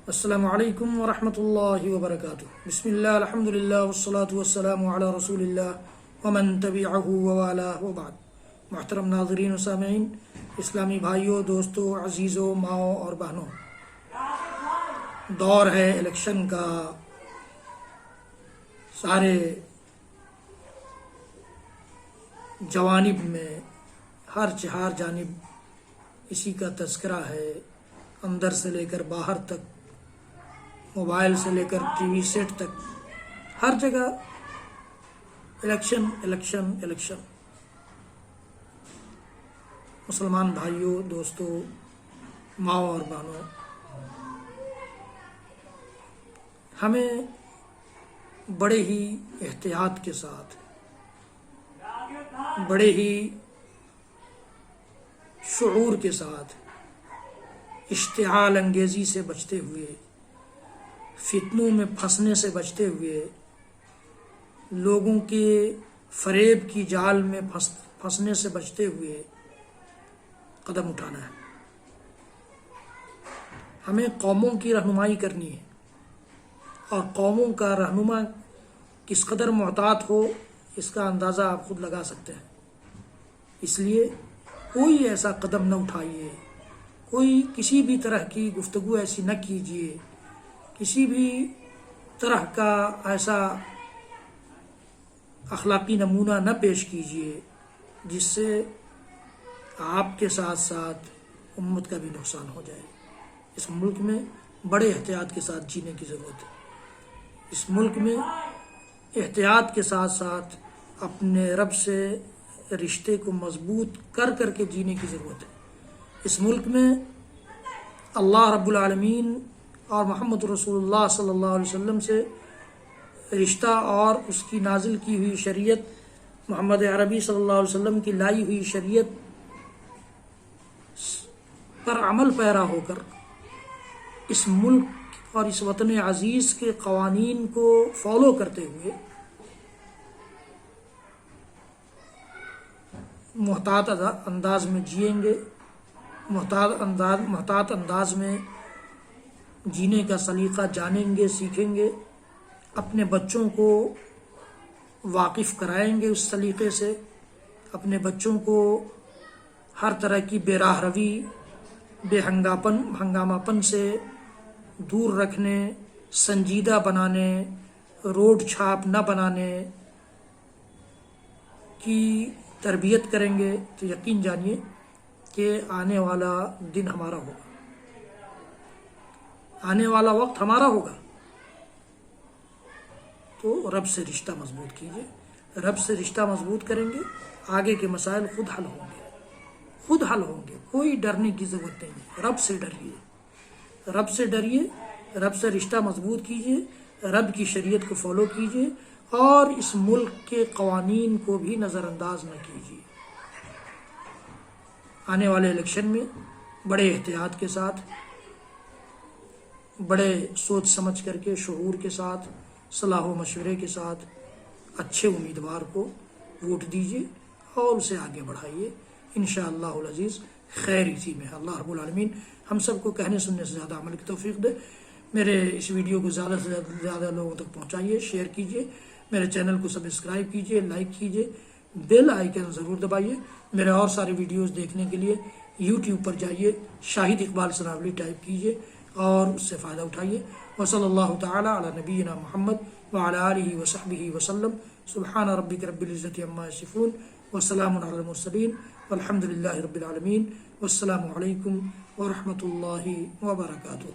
السلام علیکم ورحمۃ اللہ وبرکاتہ۔ بسم اللہ الحمد للہ والصلاة والسلام علی رسول اللہ ومن تبعہ ووالاہ وبعد۔ محترم ناظرین و سامعین، اسلامی بھائیوں، دوستوں، عزیزوں، ماؤں اور بہنوں، دور ہے الیکشن کا۔ سارے جوانب میں ہر جانب اسی کا تذکرہ ہے، اندر سے لے کر باہر تک، موبائل سے لے کر ٹی وی سیٹ تک، ہر جگہ الیکشن الیکشن الیکشن۔ مسلمان بھائیوں، دوستوں، ماؤں اور بہنوں، ہمیں بڑے ہی احتیاط کے ساتھ، بڑے ہی شعور کے ساتھ، اشتعال انگیزی سے بچتے ہوئے، فتنوں میں پھنسنے سے بچتے ہوئے، لوگوں کے فریب کی جال میں پھنسنے سے بچتے ہوئے قدم اٹھانا ہے۔ ہمیں قوموں کی رہنمائی کرنی ہے، اور قوموں کا رہنما کس قدر محتاط ہو اس کا اندازہ آپ خود لگا سکتے ہیں۔ اس لیے کوئی ایسا قدم نہ اٹھائیے، کوئی کسی بھی طرح کی گفتگو ایسی نہ کیجیے، کسی بھی طرح کا ایسا اخلاقی نمونہ نہ پیش کیجیے جس سے آپ کے ساتھ ساتھ امت کا بھی نقصان ہو جائے۔ اس ملک میں بڑے احتیاط کے ساتھ جینے کی ضرورت ہے۔ اس ملک میں احتیاط کے ساتھ ساتھ اپنے رب سے رشتے کو مضبوط کر کے جینے کی ضرورت ہے۔ اس ملک میں اللہ رب العالمین اور محمد رسول اللہ صلی اللہ علیہ وسلم سے رشتہ اور اس کی نازل کی ہوئی شریعت، محمد عربی صلی اللہ علیہ وسلم کی لائی ہوئی شریعت پر عمل پیرا ہو کر اس ملک اور اس وطن عزیز کے قوانین کو فالو کرتے ہوئے محتاط انداز میں جئیں گے، محتاط انداز میں جینے کا سلیقہ جانیں گے، سیکھیں گے، اپنے بچوں کو واقف کرائیں گے اس سلیقے سے، اپنے بچوں کو ہر طرح کی بے راہ روی، بے ہنگامہ پن سے دور رکھنے، سنجیدہ بنانے، روڈ چھاپ نہ بنانے کی تربیت کریں گے، تو یقین جانیے کہ آنے والا دن ہمارا ہوگا، آنے والا وقت ہمارا ہوگا۔ تو رب سے رشتہ مضبوط کیجیے، رب سے رشتہ مضبوط کریں گے، آگے کے مسائل خود حل ہوں گے، خود حل ہوں گے، کوئی ڈرنے کی ضرورت نہیں ہے۔ رب سے ڈریے، رب سے ڈریے، رب سے رشتہ مضبوط کیجیے، رب کی شریعت کو فالو کیجیے، اور اس ملک کے قوانین کو بھی نظر انداز نہ کیجیے۔ آنے والے الیکشن میں بڑے احتیاط کے ساتھ، بڑے سوچ سمجھ کر کے، شعور کے ساتھ، صلاح و مشورے کے ساتھ اچھے امیدوار کو ووٹ دیجیے اور اسے آگے بڑھائیے۔ انشاءاللہ العزیز خیر اسی میں ہے۔ اللہ رب العالمین ہم سب کو کہنے سننے سے زیادہ عمل کی توفیق دے۔ میرے اس ویڈیو کو زیادہ سے زیادہ لوگوں تک پہنچائیے، شیئر کیجیے، میرے چینل کو سبسکرائب کیجیے، لائک کیجیے، بیل آئیکن ضرور دبائیے۔ میرے اور سارے ویڈیوز دیکھنے کے لیے یوٹیوب پر جائیے، شاہد اقبال سنابلی ٹائپ کیجیے اور اس سے فائدہ اٹھائیے۔ وصلی اللہ تعالی علی نبینا محمد وعلی آلہ وصحبہ وسلم۔ سبحان ربک رب العزت عما یصفون وسلام علی المرسلین والحمد للہ رب العالمین۔ والسلام علیکم ورحمۃ اللہ وبرکاتہ۔